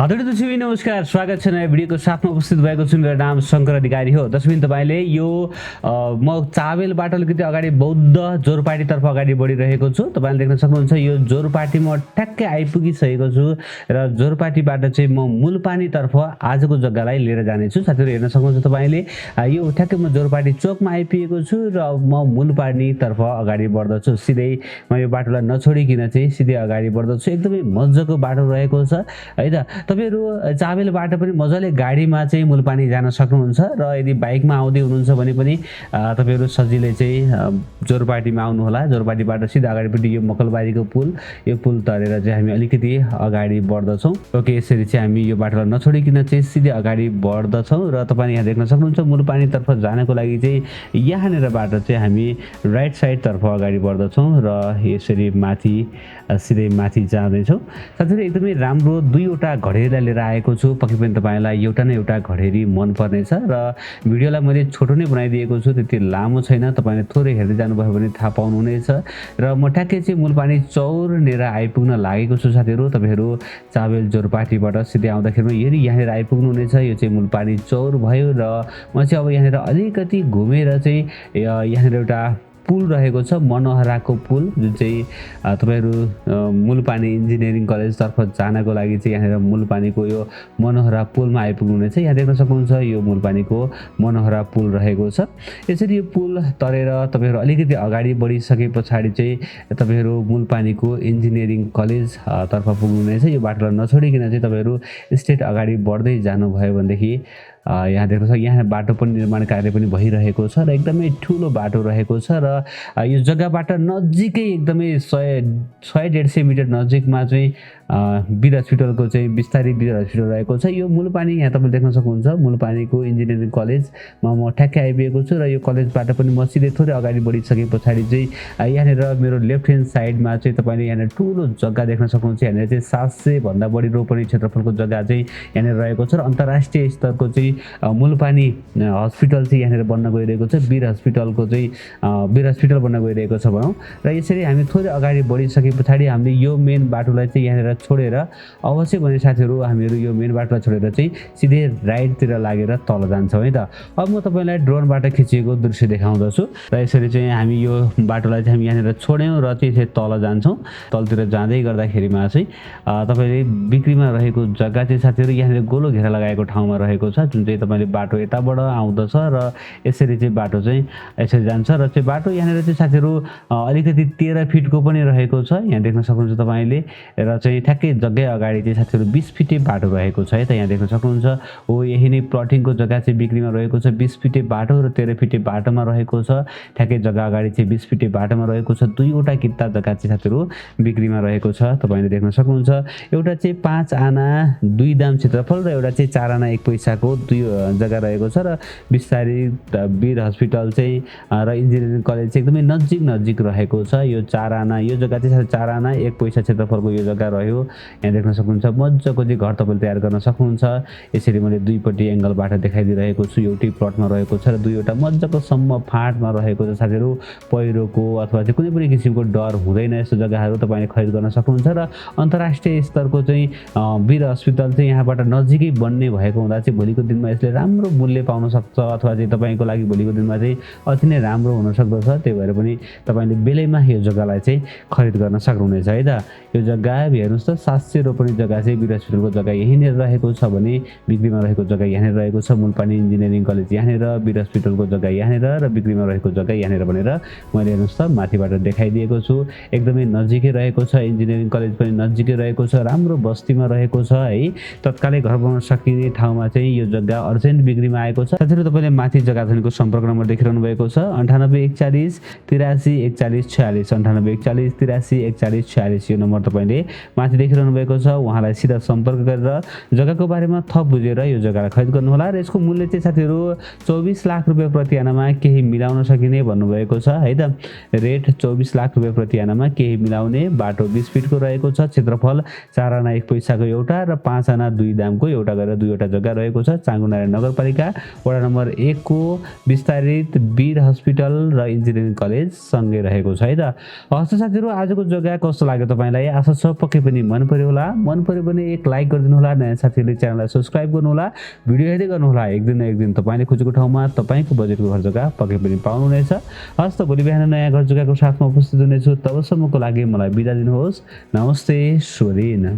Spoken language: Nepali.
आदरणीय दर्शकबिन नमस्कार, स्वागत छ नयाँ भिडियोको साथमा उपस्थित भएको छु। मेरो नाम शङ्कर अधिकारी हो। दर्शकबिन तपाईँले यो म चाबेलबाट अलिकति अगाडि बौद्ध जोरपाटीतर्फ अगाडि बढिरहेको छु। तपाईँले देख्न सक्नुहुन्छ यो जोरपाटी म ठ्याक्कै आइपुगिसकेको छु र जोरपाटीबाट चाहिँ म मूलपानीतर्फ आजको जग्गालाई लिएर जानेछु। साथीहरू हेर्न सक्नुहुन्छ तपाईँले यो ठ्याक्कै म जोरपाटी चोकमा आइपुगेको छु र म मूलपानीतर्फ अगाडि बढ्दछु। सिधै म यो बाटोलाई नछोडिकन चाहिँ सिधै अगाडि बढ्दछु। एकदमै मजाको बाटो रहेको छ है त। तपाईहरु चाबेलबाट पनि मजाले गाडीमा चाहिँ मूलपानी जान सक्नुहुन्छ र यदि बाइकमा आउँदै हुनुहुन्छ भने पनि तपाईहरु सजिलै चाहिँ जोरपाटीमा आउनु होला। जोरपाटीबाट सिधा अगाडिपट्टि यो मकलबारीको पुल, यो पुल तरेर चाहिँ हामी अलिकति अगाडि बढ्दछौँ। ओके, यसरी चाहिँ हामी यो बाटोलाई नछोडिकन चाहिँ सिधै अगाडि बढ्दछौँ र तपाईले यहाँ देख्न सक्नुहुन्छ मूलपानीतर्फ जानको लागि चाहिँ यहाँनिरबाट चाहिँ हामी राइट साइडतर्फ अगाडि बढ्दछौँ र यसरी माथि सिधै माथि जाँदैछौँ। साथीहरु एकदमै राम्रो दुईवटा घडेरीलाई लिएर आएको छु। पक्कै पनि तपाईलाई एउटा न एउटा घडेरी मन पर्नेछ र भिडियोलाई मैले छोटो नै बनाइदिएको छु, त्यति लामो छैन। तपाईले थोरै हेर्दै जानुभयो भने थाहा पाउनुहुनेछ। र म ठ्याक्कै चाहिँ मूलपानी चौरनेर आइपुग्न लागेको छु। साथीहरु तपाईहरु चाबेल जोरपाटीबाट सिधै आउँदाखेरिमा यहाँनिर आइपुग्नु हुनेछ। यो चाहिँ मूलपानी चौर भयो र म चाहिँ अब यहाँनिर अलिकति घुमेर चाहिँ यहाँनिर एउटा पुल रहेको छ, मनोहराको पुल, जुन चाहिँ तपाईहरु मूलपानी इन्जिनियरिङ कलेजतर्फ जानको लागि चाहिँ यहाँनिर मूलपानीको यो मनोहरा पुलमा आइपुग्नु हुनेछ। यहाँ देख्न सक्नुहुन्छ यो मूलपानीको मनोहरा पुल रहेको छ। यसरी यो पुल तरेर तपाईहरु अलिकति अगाडि बढिसके पछाडि चाहिँ तपाईहरु मूलपानीको इन्जिनियरिङ कलेज तर्फ पुग्नु हुनेछ। यो बाटोलाई नछोडिकन चाहिँ तपाईहरु स्ट्रेट अगाडि बढ्दै जानुभयो भनेदेखि यहाँ देख्न सक्नुहुन्छ यहाँ बाटो पनि निर्माण कार्य पनि भइरहेको छ र एकदमै ठुलो बाटो रहेको छ र यो जग्गाबाट नजिकै एकदमै 100-150 मिटर नजिकमा चाहिँ वीर हस्पिटलको चाहिँ बिस्तारी वीर हस्पिटल रहेको छ। यो मूलपानी यहाँ तपाईले देख्न सक्नुहुन्छ मूलपानीको इन्जिनियरिङ कलेजमा म ठ्याक्कै आइपुगेको छु र यो कलेजबाट पनि म सिधै थोरै अगाडि बढिसके पछाडि चाहिँ यहाँनिर मेरो लेफ्ट ह्यान्ड साइडमा चाहिँ तपाईले यहाँनिर ठुलो जग्गा देख्न सक्नुहुन्छ। यहाँनिर चाहिँ 700 भन्दा बढी रोपनी क्षेत्रफलको जग्गा चाहिँ यहाँनिर रहेको छ र अन्तर्राष्ट्रिय स्तरको चाहिँ मूलपानी हस्पिटल चाहिँ यहाँनिर बन्न गइरहेको छ। वीर हस्पिटलको चाहिँ वीर हस्पिटल बन्न गइरहेको छ भनौँ। र यसरी हामी थोरै अगाडि बढिसके पछाडि हामीले यो मेन बाटोलाई चाहिँ यहाँनिर छोडेर अवश्य भने साथीहरु हामीहरु यो मेन बाटोलाई छोडेर चाहिँ सिधै राइटतिर लागेर तल जान्छौँ है त। अब म तपाईलाई ड्रोनबाट खिचेको दृश्य देखाउँदछु र यसरी चाहिँ हामी यो बाटोलाई चाहिँ हामी यहाँनिर छोड्यौँ र चाहिँ तल जान्छौँ। तलतिर जाँदै गर्दाखेरिमा चाहिँ तपाईले बिक्रीमा रहेको जग्गा चाहिँ साथीहरु यहाँनिर गोलो घेरा लगाएको ठाउँमा रहेको छ, जुन चाहिँ तपाईले बाटो यताबाट आउँदछ र यसरी चाहिँ बाटो चाहिँ यसरी जान्छ र चाहिँ बाटो यहाँनिर चाहिँ साथीहरु अलिकति 13 फिटको पनि रहेको छ। यहाँ देख्न सक्नुहुन्छ तपाईले र चाहिँ ठ्याक्कै जग्गै अगाडि चाहिँ साथीहरु 20 फिटे बाटो रहेको छ है त। यहाँ देख्न सक्नुहुन्छ हो यही नै प्लटिङको जग्गा चाहिँ बिक्रीमा रहेको छ। 20 फिटे बाटो र 13 फिटे बाटोमा रहेको छ। ठ्याक्कै जग्गा अगाडि चाहिँ 20 फिटे बाटोमा रहेको छ। दुईवटा किता जग्गा चाहिँ साथीहरु बिक्रीमा रहेको छ। तपाईले देख्न सक्नुहुन्छ एउटा चाहिँ 5 आना 2 दाम क्षेत्रफल र एउटा चाहिँ 4 आना 1 पैसाको दुई जग्गा रहेको छ र बिस्तारी वीर हस्पिटल चाहिँ र इन्जिनियरिङ कलेज चाहिँ एकदमै नजिक रहेको छ। यो 4 आना यो जग्गा चाहिँ 4 आना 1 पैसा क्षेत्रफलको यो जग्गा रह्यो। यहाँ देख्न सक्नुहुन्छ मजाको चाहिँ घर तपाईले तयार गर्न सक्नुहुन्छ। यसरी मैले दुईपट्टि एंगलबाट देखाइदिरहेको छु। एउटै प्लटमा रहेको छ र दुईवटा मजाको सम्म फाँटमा रहेको छ। साथीहरु पहिरोको अथवा चाहिँ कुनै पनि किसिमको डर हुँदैन। यस्तो जग्गाहरु तपाईले खरिद गर्न सक्नुहुन्छ र अन्तर्राष्ट्रिय स्तरको चाहिँ वीर हस्पिटल चाहिँ यहाँबाट नजिकै बन्ने भएको हुँदा चाहिँ भोलिको दिनमा यसले राम्रो मूल्य पाउन सक्छ अथवा चाहिँ तपाईको लागि भोलिको दिनमा चाहिँ अति नै राम्रो हुन सक्दछ। त्यही भएर पनि तपाईले बेलैमा यो जग्गालाई चाहिँ खरिद गर्न सक्नुहुनेछ है त। यो जग्गा हेर्नुस् त 700 रोपनी जग्गा चाहिँ वीर हस्पिटलको जग्गा यहीँनिर रहेको छ भने बिक्रीमा रहेको जग्गा यहाँनिर रहेको छ। मूलपानी इन्जिनियरिङ कलेज यहाँनिर, वीर हस्पिटलको जग्गा यहाँनिर र बिक्रीमा रहेको जग्गा यहाँनिर भनेर मैले हेर्नुस् त माथिबाट देखाइदिएको छु। एकदमै नजिकै रहेको छ। इन्जिनियरिङ कलेज पनि नजिकै रहेको छ। राम्रो बस्तीमा रहेको छ है। तत्कालै घर बनाउन सकिने ठाउँमा चाहिँ यो जग्गा अर्जेन्ट बिक्रीमा आएको छ। साथीहरु तपाईले माथि जग्गा धनीको सम्पर्क नम्बर देखिरहनु भएको छ 9841 83 41 46 9841 83 41 46 यो नम्बर तपाईले माथि देखिरहनु भएको छ। उहाँलाई सिधा सम्पर्क गरेर जग्गाको बारेमा थप बुझेर यो जग्गालाई खरिद गर्नु होला र यसको मूल्य चाहिँ साथीहरु 24 लाख रुपैयाँ प्रति आनामा केही मिलाउन सकिने भन्नुभएको छ है त। रेट 24 लाख रुपैयाँ प्रति आनामा केही मिलाउने। बाटो 20 फिटको रहेको छ। क्षेत्रफल 4 आना 1 पैसाको एउटा र 5 आना 2 दामको एउटा गरेर दुईवटा जग्गा रहेको छ। चांगुनारायण नगरपालिका वडा नम्बर 1 को विस्तारित वीर हस्पिटल र इन्जिनियरिङ कलेज सँगै रहेको छ है त। हस्त साथीहरु आजको जग्गा कस्तो लाग्यो तपाईलाई? आशा छ पक्कै पनि मन पर्यो होला। मन पर्यो भने एक लाइक गरिदिनु होला, नयाँ साथीहरूले च्यानललाई सब्स्क्राइब गर्नु होला, भिडियो हेर्दै गर्नु होला। एक दिन न एक दिन तपाईले खोजेको ठाउँमा तपाईको बजेटको घर जग्गा पक्कै पनि पाउनुहुनेछ। हस् त भोलि बिहान नयाँ घर जग्गाको साथमा उपस्थित हुनेछु। तबसम्मको लागि मलाई बिदा दिनुहोस्। नमस्ते, शुभ दिन।